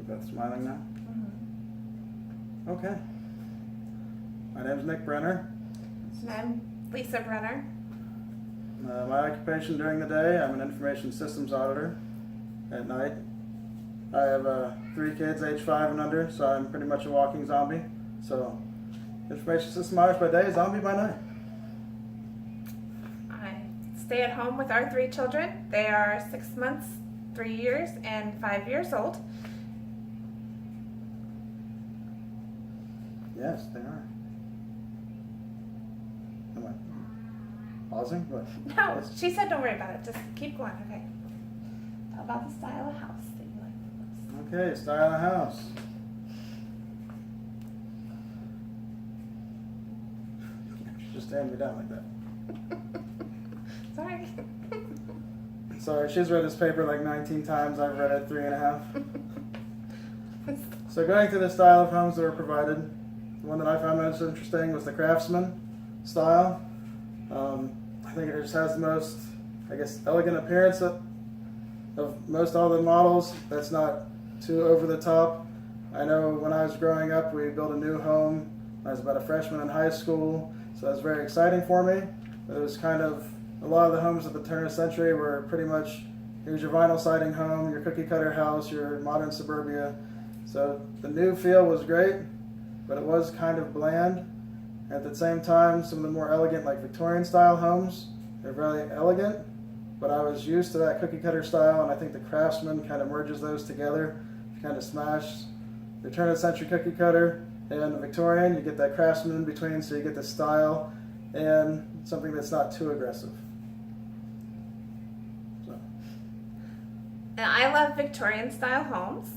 both smiling now? Mm-hmm. Okay. My name's Nick Brenner. And I'm Lisa Brenner. My occupation during the day, I'm an information systems auditor. At night, I have 3 kids, age 5 and under, so I'm pretty much a walking zombie. So, information system auditor by day, zombie by night. I stay at home with our 3 children. They are 6 months, 3 years, and 5 years old. Yes, they are. Am I pausing? What? No, Yes. she said don't worry about it. Just keep going, okay? Tell about the style of house that you like the most. Okay, style of house. Just stand me down like that. Sorry. Sorry, she's read this paper like 19 times. I've read it 3.5. So going through the style of homes that were provided, the one that I found most interesting was the Craftsman style. I think it just has the most, elegant appearance of most all the models. That's not too over the top. I know when I was growing up, we built a new home. I was about a freshman in high school, so that was very exciting for me. It was kind of, a lot of the homes at the turn of the century were pretty much, here's your vinyl siding home, your cookie cutter house, your modern suburbia. So the new feel was great, but it was kind of bland. At the same time, some of the more elegant, like Victorian style homes, they're very elegant, but I was used to that cookie cutter style, and I think the Craftsman kind of merges those together to kind of smash the turn of the century cookie cutter and the Victorian. You get that Craftsman in between, so you get the style and something that's not too aggressive. So. And I love Victorian style homes.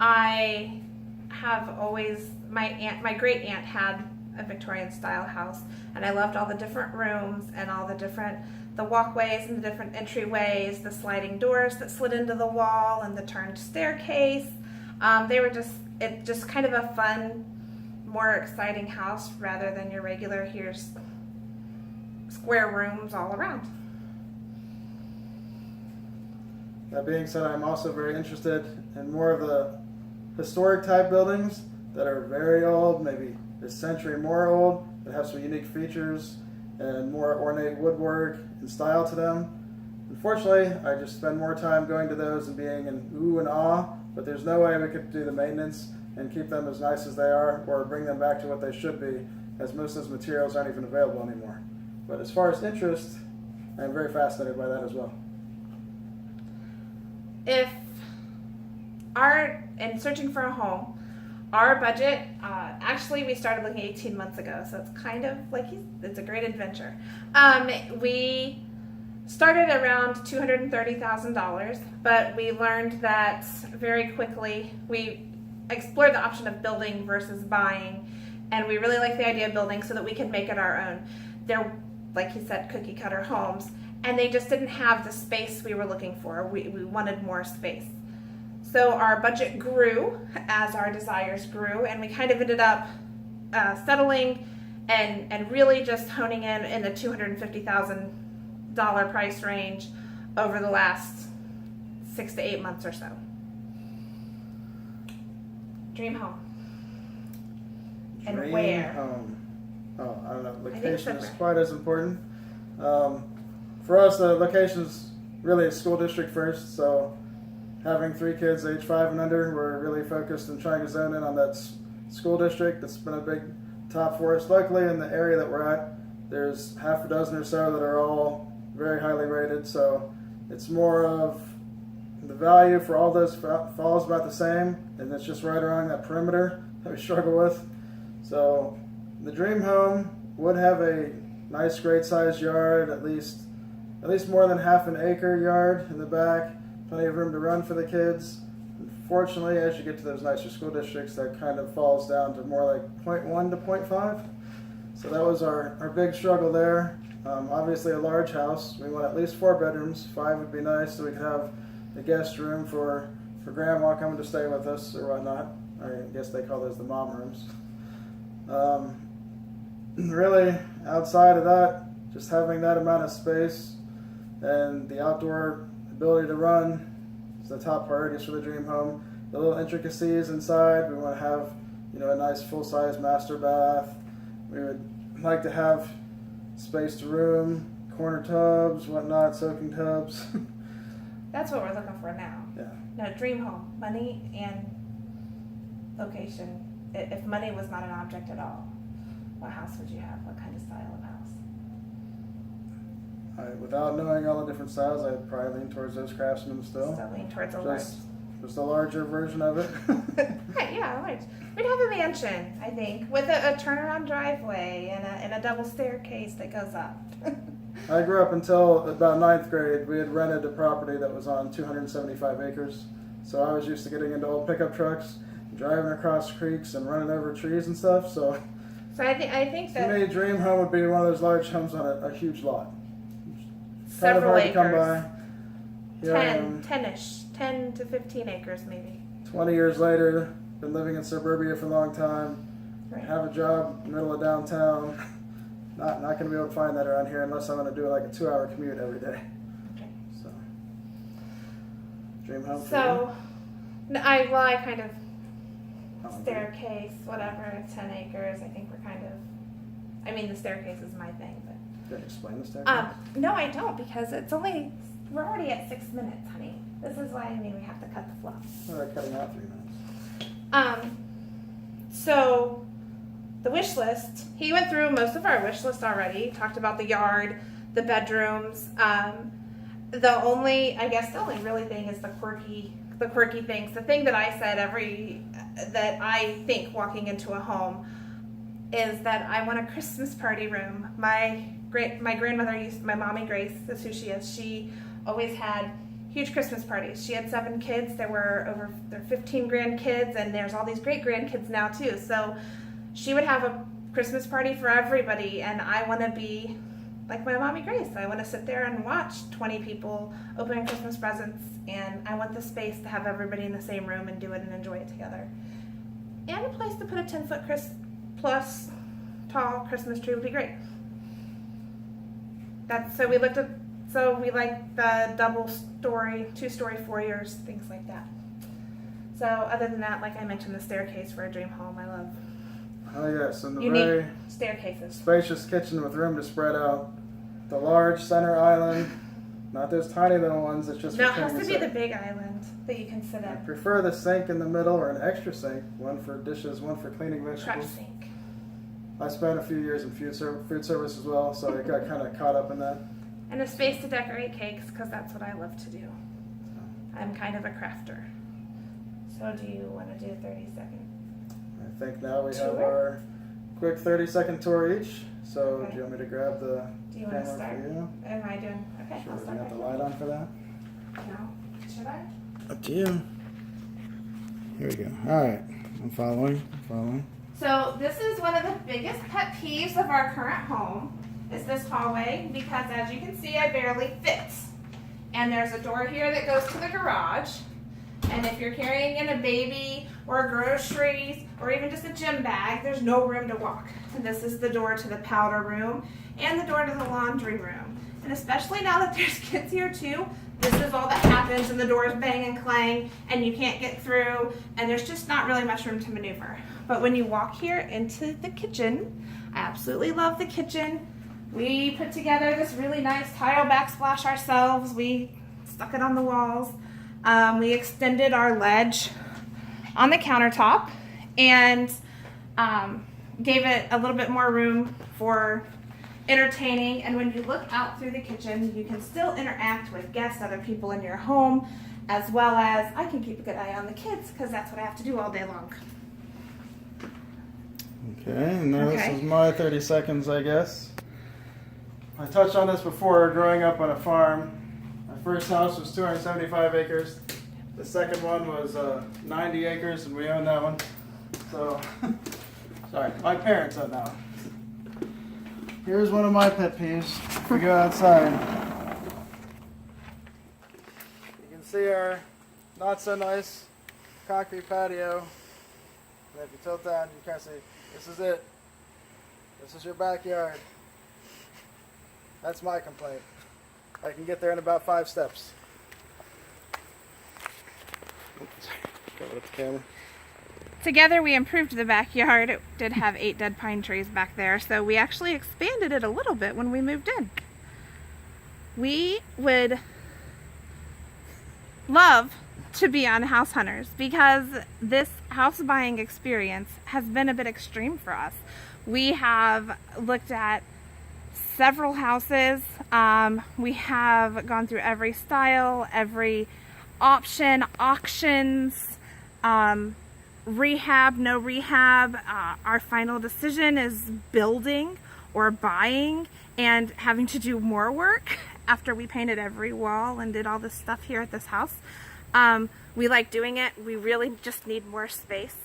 I have always, my great aunt had a Victorian style house, and I loved all the different rooms and all the walkways and the different entryways, the sliding doors that slid into the wall and the turned staircase. They were just kind of a fun, more exciting house rather than your regular, here's square rooms all around. That being said, I'm also very interested in more of the historic type buildings that are very old, maybe a century more old, that have some unique features and more ornate woodwork and style to them. Unfortunately, I just spend more time going to those and being in ooh and ah, but there's no way we could do the maintenance and keep them as nice as they are or bring them back to what they should be, as most of those materials aren't even available anymore. But as far as interest, I'm very fascinated by that as well. In searching for a home, our budget, actually we started looking 18 months ago, so it's kind of like, it's a great adventure. We started around $230,000, but we learned that very quickly. We explored the option of building versus buying, and we really liked the idea of building so that we could make it our own. They're, like he said, cookie cutter homes, and they just didn't have the space we were looking for. We wanted more space. So our budget grew as our desires grew, and we kind of ended up settling and really just honing in the $250,000 price range over the last 6 to 8 months or so. Dream home. And Dream where? home. Oh, I don't know. I think Location is somewhere. quite as important. For us, the location is really a school district first, so having 3 kids age 5 and under, we're really focused on trying to zone in on that school district. That's been a big top for us. Locally in the area that we're at, there's half a dozen or so that are all very highly rated, so it's more of the value for all those falls about the same, and it's just right around that perimeter that we struggle with. So the dream home would have a nice, great sized yard, at least more than half an acre yard in the back. Plenty of room to run for the kids. Unfortunately, as you get to those nicer school districts, that kind of falls down to more like 0.1 to 0.5. So that was our big struggle there. Obviously a large house. We want at least 4 bedrooms. 5 would be nice, so we could have a guest room for grandma coming to stay with us or whatnot. I guess they call those the mom rooms. Really, outside of that, just having that amount of space and the outdoor ability to run is the top priorities for the dream home. the little intricacies inside. We want to have, a nice full-size master bath. We would like to have spaced room, corner tubs, whatnot, soaking tubs. That's what we're looking for now. Yeah. No, dream home, money and location. If money was not an object at all, what house would you have? What kind of style of house? Without knowing all the different styles, I'd probably lean towards those Craftsmen still. Still lean towards a large. Just a larger version of it. Right, yeah, large. We'd have a mansion, I think, with a turnaround driveway and a double staircase that goes up. I grew up until about 9th grade. We had rented a property that was on 275 acres. So I was used to getting into old pickup trucks, driving across creeks and running over trees and stuff. So I think to that me, dream home would be one of those large homes on a huge lot. several kind of hard acres. to come by. Here I am, 10-ish, 10 to 15 acres maybe. 20 years later, been living in suburbia for a long time. Right. Have a job in the middle of downtown. Not going to be able to find that around here unless I'm going to do like a 2-hour commute every day. Okay. So, dream home for So, I kind of you? staircase, whatever, 10 acres. I think we're kind of. I mean, the staircase is my thing, but. Can you explain the staircase? No, I don't because we're already at 6 minutes, honey. This is why we have to cut the flow. Oh, they're cutting out 3 minutes. So the wish list, he went through most of our wish list already, talked about the yard, the bedrooms. The only really thing is the quirky things. The thing that I said that I think walking into a home is that I want a Christmas party room. My grandmother my mommy Grace, that's who she is, she always had huge Christmas parties. She had 7 kids. There were 15 grandkids, and there's all these great grandkids now too. So she would have a Christmas party for everybody, and I want to be like my mommy Grace. I want to sit there and watch 20 people opening Christmas presents, and I want the space to have everybody in the same room and do it and enjoy it together. And a place to put a 10-foot plus tall Christmas tree would be great. So we like the double story, 2-story foyers, things like that. So other than that, like I mentioned, the staircase for a dream home, I love. Oh yes, and the Unique very staircases. spacious kitchen with room to spread out. The large center island, not those tiny little ones that's just. No, it for has king to and be the set. big island that you can sit I at. prefer the sink in the middle or an extra sink, one for dishes, one for cleaning Crutch vegetables. sink. I spent a few years in food service as well, so I got kind of caught up in that. And a space to decorate cakes, because that's what I love to do. I'm kind of a crafter. So do you want to do 30 seconds? I think now we have Tour? our quick 30-second tour each. So Okay. do you want me to grab the Do you want to camera start? for you? Am I doing? Okay, Sure, I'll we start. got the right light on for that. now. Should I? Up to you. Here we go. All right, I'm following. So this is one of the biggest pet peeves of our current home is this hallway because as you can see I barely fit. And there's a door here that goes to the garage. And if you're carrying in a baby or groceries or even just a gym bag, there's no room to walk. And this is the door to the powder room and the door to the laundry room. And especially now that there's kids here too, this is all that happens and the doors bang and clang and you can't get through and there's just not really much room to maneuver. But when you walk here into the kitchen, I absolutely love the kitchen. We put together this really nice tile backsplash ourselves. We stuck it on the walls. We extended our ledge on the countertop and gave it a little bit more room for entertaining. And when you look out through the kitchen, you can still interact with guests, other people in your home, as well as I can keep a good eye on the kids because that's what I have to do all day long. Okay, and now Okay. this is my 30 seconds, I guess. I touched on this before, growing up on a farm. My first house was 275 acres. The second one was 90 acres, and we owned that one. So, sorry, my parents owned that one. Here's one of my pet peeves. If we go outside, you can see our not so nice concrete patio. And if you tilt that, you kind of see, this is it. This is your backyard. That's my complaint. I can get there in about 5 steps. Oops. Got it at the camera. Together we improved the backyard. It did have 8 dead pine trees back there, so we actually expanded it a little bit when we moved in. We would love to be on House Hunters because this house buying experience has been a bit extreme for us. We have looked at several houses. We have gone through every style, every option, auctions, rehab, no rehab. Our final decision is building or buying and having to do more work after we painted every wall and did all this stuff here at this house. We like doing it. We really just need more space.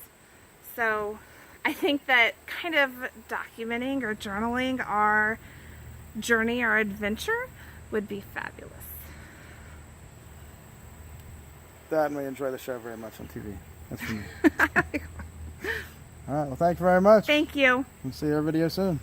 So I think that kind of documenting or journaling our journey or adventure would be fabulous. That and we enjoy the show very much on TV. That's for me. All right, well, thank you very much. Thank you. We'll see your video soon.